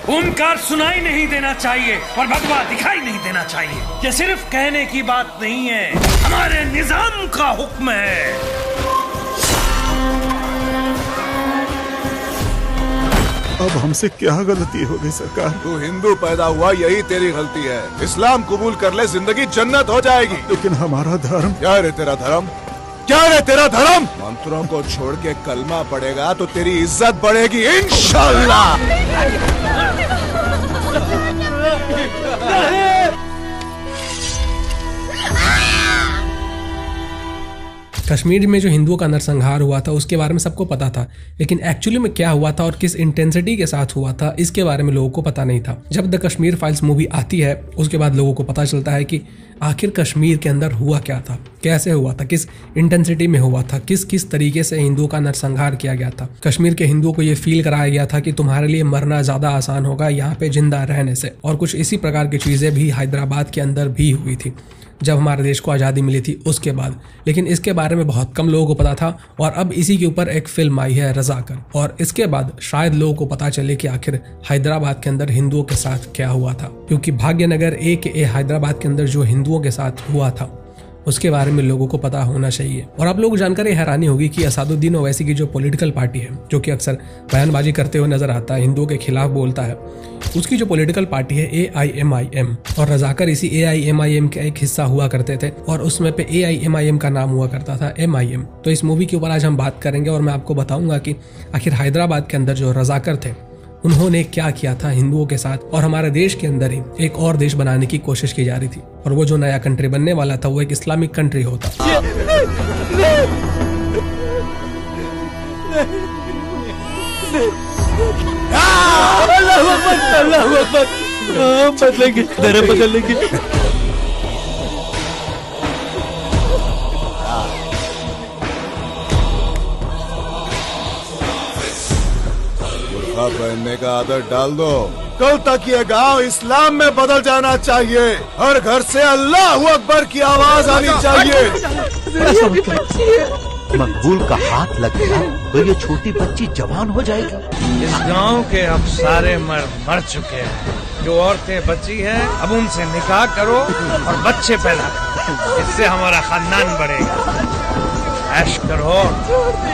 ओमकार सुनाई नहीं देना चाहिए और भगवा दिखाई नहीं देना चाहिए। ये सिर्फ कहने की बात नहीं है, हमारे निजाम का हुक्म है। अब हमसे क्या गलती हो गई सरकार? तू हिंदू पैदा हुआ, यही तेरी गलती है। इस्लाम कबूल कर ले, जिंदगी जन्नत हो जाएगी। लेकिन हमारा धर्म। क्या है तेरा धर्म? क्या है तेरा धर्म? मंत्रों को छोड़ के कलमा पड़ेगा तो तेरी इज्जत बढ़ेगी इंशाअल्लाह। कश्मीर में जो हिंदुओं का नरसंहार हुआ था उसके बारे में सबको पता था, लेकिन एक्चुअली में क्या हुआ था और किस इंटेंसिटी के साथ हुआ था इसके बारे में लोगों को पता नहीं था। जब द कश्मीर फाइल्स मूवी आती है उसके बाद लोगों को पता चलता है कि आखिर कश्मीर के अंदर हुआ क्या था, कैसे हुआ था, किस इंटेंसिटी में हुआ था, किस किस तरीके से हिंदुओं का नरसंहार किया गया था। कश्मीर के हिंदुओं को ये फील कराया गया था कि तुम्हारे लिए मरना ज्यादा आसान होगा यहाँ पे जिंदा रहने से। और कुछ इसी प्रकार की चीजें भी हैदराबाद के अंदर भी हुई थी जब हमारे देश को आज़ादी मिली थी उसके बाद, लेकिन इसके बारे में बहुत कम लोगों को पता था। और अब इसी के ऊपर एक फिल्म आई है रज़ाकर, और इसके बाद शायद लोगों को पता चले कि आखिर हैदराबाद के अंदर हिंदुओं के साथ क्या हुआ था, क्योंकि भाग्यनगर ए हैदराबाद के अंदर जो हिंदुओं के साथ हुआ था उसके बारे में लोगों को पता होना चाहिए। और आप लोग जानकर हैरानी होगी कि असदुद्दीन ओवैसी की जो पॉलिटिकल पार्टी है, जो कि अक्सर बयानबाजी करते हुए नजर आता है, हिंदुओं के खिलाफ बोलता है, उसकी जो पॉलिटिकल पार्टी है AIMIM, और रज़ाकर इसी AIMIM का एक हिस्सा हुआ करते थे और उसमें पे AIMIM का नाम हुआ करता था MIM। तो इस मूवी के ऊपर आज हम बात करेंगे और मैं आपको बताऊंगा कि आखिर हैदराबाद के अंदर जो रज़ाकर थे उन्होंने क्या किया था हिंदुओं के साथ, और हमारे देश के अंदर ही एक और देश बनाने की कोशिश की जा रही थी, और वो जो नया कंट्री बनने वाला था वो एक इस्लामिक कंट्री होता। अल्लाहू अकबर, बदलेंगे, धर्म बदलेंगे। पहनने का आदत डाल दो। कल तक ये गांव इस्लाम में बदल जाना चाहिए। हर घर से अल्लाहू अकबर की आवाज आनी चाहिए। मकबूल का हाथ लग गया तो ये छोटी बच्ची जवान हो जाएगी। इस गांव के अब सारे मर चुके हैं। जो औरतें बची हैं अब उनसे निकाह करो और बच्चे पैदा करो, इससे हमारा खानदान बढ़ेगा। ऐश करो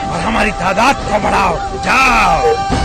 और हमारी तादाद को बढ़ाओ। जाओ।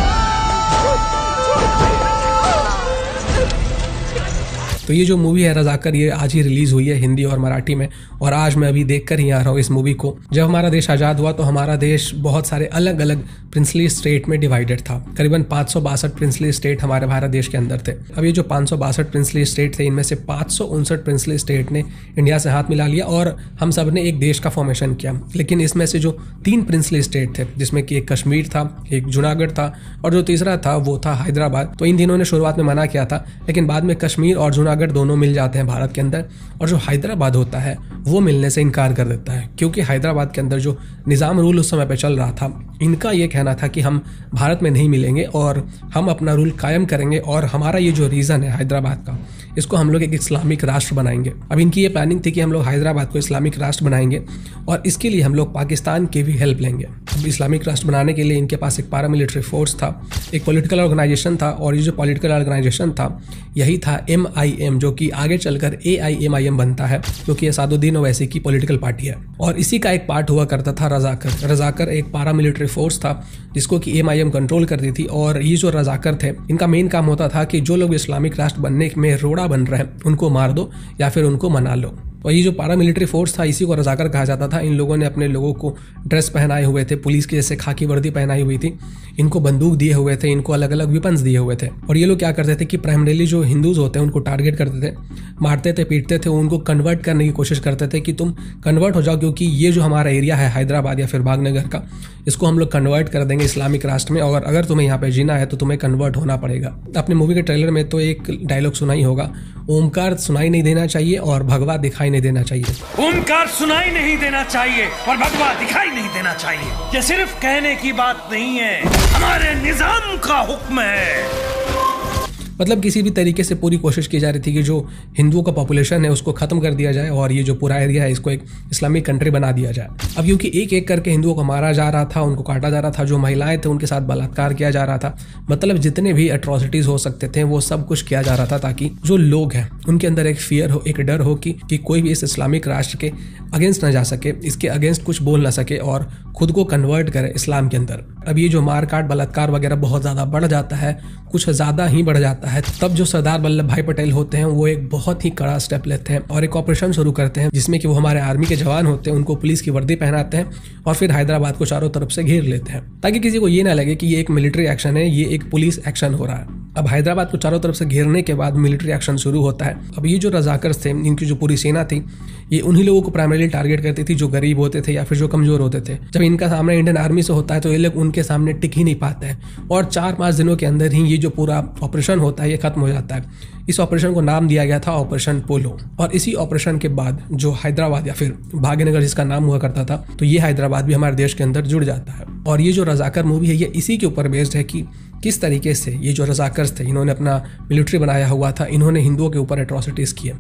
तो ये जो मूवी है रज़ाकर, ये आज ही रिलीज हुई है हिंदी और मराठी में, और आज मैं अभी देख कर ही आ रहा हूँ इस मूवी को। जब हमारा देश आज़ाद हुआ तो हमारा देश बहुत सारे अलग अलग प्रिंसली स्टेट में डिवाइडेड था। करीबन 562 प्रिंसली स्टेट हमारे भारत देश के अंदर थे। अब ये जो 562 प्रिंसली स्टेट थे, इनमें से 559 प्रिंसली स्टेट ने इंडिया से हाथ मिला लिया और हम सब ने एक देश का फॉर्मेशन किया। लेकिन इसमें से जो 3 प्रिंसली स्टेट थे, जिसमें कि एक कश्मीर था, एक जूनागढ़ था और जो तीसरा था वो था हैदराबाद, तो इन तीनों ने शुरुआत में मना किया था, लेकिन बाद में कश्मीर और जूनागढ़ दोनों मिल जाते हैं भारत के अंदर, और जो हैदराबाद होता है वो मिलने से इनकार कर देता है, क्योंकि हैदराबाद के अंदर जो निज़ाम रूल उस समय पे चल रहा था, इनका ये कहना था कि हम भारत में नहीं मिलेंगे और हम अपना रूल कायम करेंगे, और हमारा ये जो रीज़न है हैदराबाद का, इसको हम लोग एक इस्लामिक राष्ट्र बनाएंगे। अब इनकी ये प्लानिंग थी कि हम लोग हैदराबाद को इस्लामिक राष्ट्र बनाएंगे और इसके लिए हम लोग पाकिस्तान की भी हेल्प लेंगे। अब इस्लामिक राष्ट्र बनाने के लिए इनके पास एक पैरामिलिट्री फोर्स था, एक पॉलिटिकल ऑर्गेनाइजेशन था, और ये जो पॉलिटिकल ऑर्गेनाइजेशन था यही था MIM, जो कि आगे चलकर AIMIM बनता है, जो कि असदुद्दीन ओवैसी की पॉलिटिकल पार्टी है। और इसी का एक पार्ट हुआ करता था रज़ाकर। रज़ाकर एक पैरामिलिट्री फोर्स था जिसको कि MIM कंट्रोल करती थी, और ये जो रज़ाकर थे इनका मेन काम होता था कि जो लोग इस्लामिक राष्ट्र बनने में रोड़ा बन रहे हैं उनको मार दो या फिर उनको मना लो। और ये जो पैरामिलिट्री फोर्स था इसी को रज़ाकर कहा जाता था। इन लोगों ने अपने लोगों को ड्रेस पहनाए हुए थे, पुलिस की जैसे खाकी वर्दी पहनाई हुई थी, इनको बंदूक दिए हुए थे, इनको अलग अलग वेपन्स दिए हुए थे। और ये लोग क्या करते थे कि प्राइमरीली जो हिंदूज होते हैं उनको टारगेट करते थे, मारते थे, पीटते थे, उनको कन्वर्ट करने की कोशिश करते थे कि तुम कन्वर्ट हो जाओ, क्योंकि ये जो हमारा एरिया है हैदराबाद या फिर भागनगर का, इसको हम लोग कन्वर्ट कर देंगे इस्लामिक राष्ट्र में, और अगर तुम्हें यहाँ पे जीना है तो तुम्हें कन्वर्ट होना पड़ेगा। अपने मूवी के ट्रेलर में तो एक डायलॉग सुना ही होगा, ओमकार सुनाई नहीं देना चाहिए और भगवा दिखाई नहीं देना चाहिए। ओमकार सुनाई नहीं देना चाहिए और भगवा दिखाई नहीं देना चाहिए। ये सिर्फ कहने की बात नहीं है, हमारे निजाम का हुक्म है। मतलब किसी भी तरीके से पूरी कोशिश की जा रही थी कि जो हिंदुओं का पॉपुलेशन है उसको खत्म कर दिया जाए और ये जो पूरा एरिया है इसको एक इस्लामिक कंट्री बना दिया जाए। अब क्योंकि एक एक करके हिंदुओं को मारा जा रहा था, उनको काटा जा रहा था, जो महिलाएं थे उनके साथ बलात्कार किया जा रहा था, मतलब जितने भी एट्रोसिटीज हो सकते थे वो सब कुछ किया जा रहा था ताकि जो लोग हैं उनके अंदर एक फियर हो, एक डर हो कि कोई भी इस इस्लामिक राष्ट्र के अगेंस्ट ना जा सके, इसके अगेंस्ट कुछ बोल ना सके और खुद को कन्वर्ट करे इस्लाम के अंदर। अब ये जो मारकाट बलात्कार वगैरह बहुत ज़्यादा बढ़ जाता है, कुछ ज़्यादा ही बढ़ जाता है, तब जो सरदार वल्लभ भाई पटेल होते हैं वो एक बहुत ही कड़ा स्टेप लेते हैं और एक ऑपरेशन शुरू करते हैं जिसमें कि वो हमारे आर्मी के जवान होते हैं उनको पुलिस की वर्दी पहनाते हैं और फिर हैदराबाद को चारों तरफ से घेर लेते हैं ताकि किसी को ये ना लगे कि ये एक मिलिट्री एक्शन है, ये एक पुलिस एक्शन हो रहा है। अब हैदराबाद को चारों तरफ से घेरने के बाद मिलिट्री एक्शन शुरू होता है। अब ये जो रजाकर्स थे, इनकी जो पूरी सेना थी, ये उन्हीं लोगों को प्राइमरीली टारगेट करती थी जो गरीब होते थे या फिर जो कमजोर होते थे। जब इनका सामना इंडियन आर्मी से होता है तो ये लोग उनके सामने टिक ही नहीं पाते हैं और 4-5 दिनों के अंदर ही ये जो पूरा ऑपरेशन होता है ये खत्म हो जाता है। इस ऑपरेशन को नाम दिया गया था ऑपरेशन पोलो और इसी ऑपरेशन के बाद जो हैदराबाद या फिर भाग्यनगर जिसका नाम हुआ करता था, तो ये हैदराबाद भी हमारे देश के अंदर जुड़ जाता है। और ये जो रजाकर मूवी है ये इसी के ऊपर बेस्ड है कि किस तरीके से ये जो रजाकर्स थे इन्होंने अपना मिलिट्री बनाया हुआ था, इन्होंने हिंदुओं के ऊपर एट्रोसिटीज़ किए,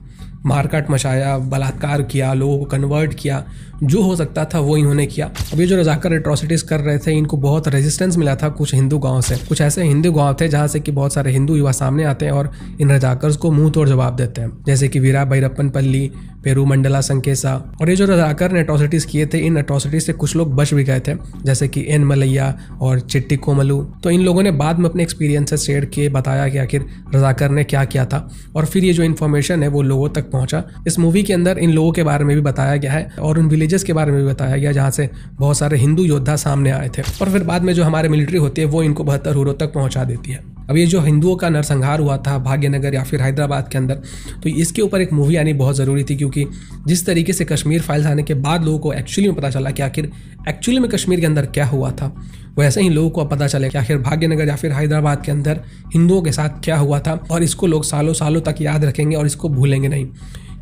मारकाट मचाया, बलात्कार किया, लोगों को कन्वर्ट किया, जो हो सकता था वो इन्होंने किया। अब ये जो रजाकर एट्रोसिटीज़ कर रहे थे इनको बहुत रेजिस्टेंस मिला था कुछ हिंदू गाँव से। कुछ ऐसे हिंदू गाँव थे जहाँ से कि बहुत सारे हिंदू युवा सामने आते हैं और इन रजाकर्स को मुंह तोड़ जवाब देते हैं, जैसे कि वीरा भैरप्पन पल्ली, पेरू मंडला संकेसा। और ये जो रजाकर ने एट्रोसिटीज़ किए थे, इन एट्रोसिटीज़ से कुछ लोग बच भी गए थे, जैसे कि एन मलैया और चिट्टी कोमलू। तो इन लोगों ने बाद में अपने एक्सपीरियंसेस शेयर किए, बताया कि आखिर रजाकर ने क्या किया था और फिर ये जो इन्फॉर्मेशन है वो लोगों तक पहुंचा। इस मूवी के अंदर इन लोगों के बारे में भी बताया गया है और उन विलेजेस के बारे में भी बताया गया जहाँ से बहुत सारे हिंदू योद्धा सामने आए थे और फिर बाद में जो हमारे मिलिट्री होती है वो इनको 72 हुरों तक पहुँचा देती है। अब ये जो हिंदुओं का नरसंहार हुआ था भाग्यनगर या फिर हैदराबाद के अंदर, तो इसके ऊपर एक मूवी आनी बहुत ज़रूरी थी क्योंकि जिस तरीके से कश्मीर फाइल्स आने के बाद लोगों को एक्चुअली में पता चला कि आखिर एक्चुअली में कश्मीर के अंदर क्या हुआ था, वैसे ही लोगों को पता चले कि आखिर भाग्यनगर या फिर हैदराबाद के अंदर हिंदुओं के साथ क्या हुआ था। और इसको लोग सालों सालों तक याद रखेंगे और इसको भूलेंगे नहीं,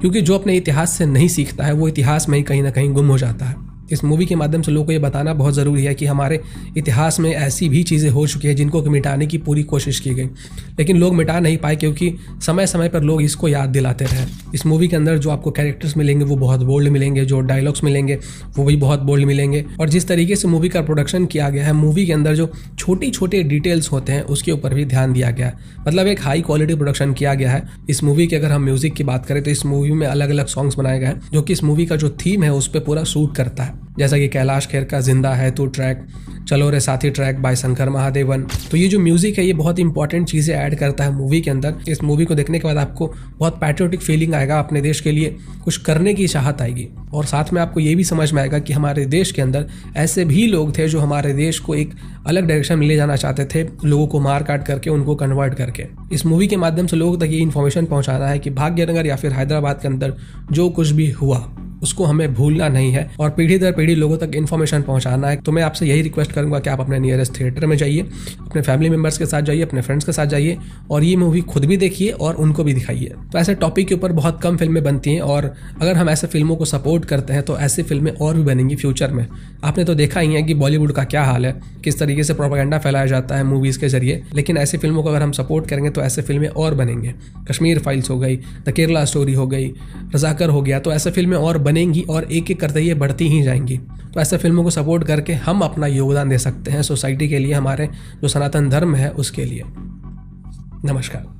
क्योंकि जो अपने इतिहास से नहीं सीखता है वो इतिहास में ही कहीं ना कहीं गुम हो जाता है। इस मूवी के माध्यम से लोगों को ये बताना बहुत ज़रूरी है कि हमारे इतिहास में ऐसी भी चीज़ें हो चुकी हैं जिनको मिटाने की पूरी कोशिश की गई, लेकिन लोग मिटा नहीं पाए क्योंकि समय समय पर लोग इसको याद दिलाते रहे। इस मूवी के अंदर जो आपको कैरेक्टर्स मिलेंगे वो बहुत बोल्ड मिलेंगे, जो डायलॉग्स मिलेंगे वो भी बहुत बोल्ड मिलेंगे और जिस तरीके से मूवी का प्रोडक्शन किया गया है, मूवी के अंदर जो छोटी छोटे डिटेल्स होते हैं उसके ऊपर भी ध्यान दिया गया है। मतलब एक हाई क्वालिटी प्रोडक्शन किया गया है। इस मूवी की अगर हम म्यूजिक की बात करें तो इस मूवी में अलग अलग सॉन्ग्स बनाए गए हैं जो कि इस मूवी का जो थीम है उस पर पूरा सूट करता है, जैसा कि कैलाश खेर का जिंदा है तू ट्रैक, चलो रे साथी ट्रैक बाय शंकर महादेवन। तो ये जो म्यूजिक है ये बहुत इंपॉर्टेंट चीज़ें ऐड करता है मूवी के अंदर। इस मूवी को देखने के बाद आपको बहुत पैट्रियोटिक फीलिंग आएगा, अपने देश के लिए कुछ करने की चाहत आएगी और साथ में आपको ये भी समझ में आएगा कि हमारे देश के अंदर ऐसे भी लोग थे जो हमारे देश को एक अलग डायरेक्शन में ले जाना चाहते थे, लोगों को मार काट करके उनको कन्वर्ट करके। इस मूवी के माध्यम से लोगों तक ये इन्फॉर्मेशन पहुंचाना है कि भाग्यनगर या फिर हैदराबाद के अंदर जो कुछ भी हुआ उसको हमें भूलना नहीं है और पीढ़ी दर पीढ़ी लोगों तक इन्फॉर्मेशन पहुंचाना है। तो मैं आपसे यही रिक्वेस्ट करूंगा कि आप अपने नियरेस्ट थिएटर में जाइए, अपने फैमिली मेम्बर्स के साथ जाइए, अपने फ्रेंड्स के साथ जाइए और ये मूवी खुद भी देखिए और उनको भी दिखाइए। तो ऐसे टॉपिक के ऊपर बहुत कम फिल्में बनती हैं और अगर हम ऐसे फिल्मों को सपोर्ट करते हैं तो ऐसी फिल्में और भी बनेंगी फ्यूचर में। आपने तो देखा ही है कि बॉलीवुड का क्या हाल है, किस तरीके से प्रोपेगेंडा फैलाया जाता है मूवीज़ के जरिए, लेकिन ऐसी फिल्मों को अगर हम सपोर्ट करेंगे तो ऐसे फिल्में और बनेंगे। कश्मीर फाइल्स हो गई, द केरला स्टोरी हो गई, रजाकर हो गया, तो ऐसे फिल्में और बनेंगी और एक एक करते ये बढ़ती ही जाएंगी। तो ऐसे फिल्मों को सपोर्ट करके हम अपना योगदान दे सकते हैं सोसाइटी के लिए, हमारे जो सनातन धर्म है उसके लिए। नमस्कार।